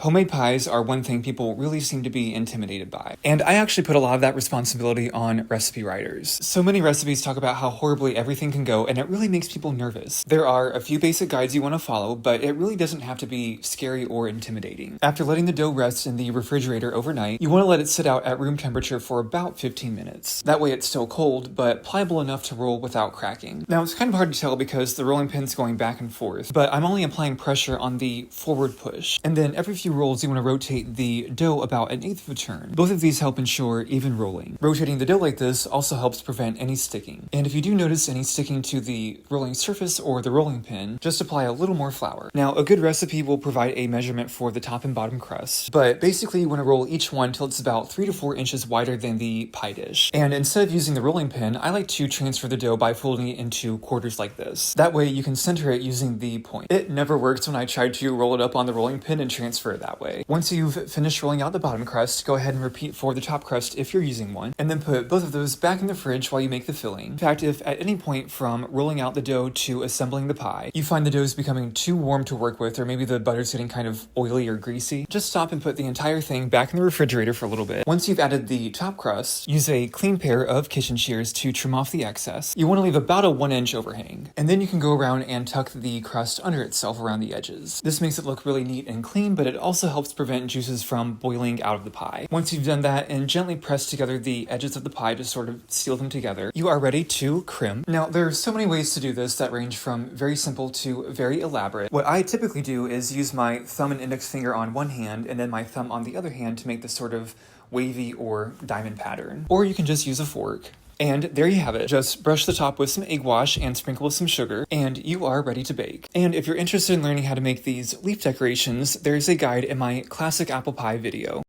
Homemade pies are one thing people really seem to be intimidated by. And I actually put a lot of that responsibility on recipe writers. So many recipes talk about how horribly everything can go, and it really makes people nervous. There are a few basic guides you want to follow, but it really doesn't have to be scary or intimidating. After letting the dough rest in the refrigerator overnight, you want to let it sit out at room temperature for about 15 minutes. That way it's still cold, but pliable enough to roll without cracking. Now it's kind of hard to tell because the rolling pin's going back and forth, but I'm only applying pressure on the forward push. And then every few rolls you want to rotate the dough about 1/8 of a turn. Both of these help ensure even rolling. Rotating the dough like this also helps prevent any sticking. And if you do notice any sticking to the rolling surface or the rolling pin, just apply a little more flour. Now a good recipe will provide a measurement for the top and bottom crust, but basically you want to roll each one till it's about 3 to 4 inches wider than the pie dish. And instead of using the rolling pin, I like to transfer the dough by folding it into quarters like this. That way you can center it using the point. It never works when I tried to roll it up on the rolling pin and transfer it that way. Once you've finished rolling out the bottom crust, go ahead and repeat for the top crust if you're using one, and then put both of those back in the fridge while you make the filling. In fact, if at any point from rolling out the dough to assembling the pie, you find the dough is becoming too warm to work with, or maybe the butter's getting kind of oily or greasy, just stop and put the entire thing back in the refrigerator for a little bit. Once you've added the top crust, use a clean pair of kitchen shears to trim off the excess. You want to leave about a 1-inch overhang, and then you can go around and tuck the crust under itself around the edges. This makes it look really neat and clean, but it also helps prevent juices from boiling out of the pie. Once you've done that and gently press together the edges of the pie to sort of seal them together, you are ready to crimp. Now, there are so many ways to do this that range from very simple to very elaborate. What I typically do is use my thumb and index finger on one hand and then my thumb on the other hand to make this sort of wavy or diamond pattern. Or you can just use a fork. And there you have it. Just brush the top with some egg wash and sprinkle with some sugar, and you are ready to bake. And if you're interested in learning how to make these leaf decorations, there's a guide in my classic apple pie video.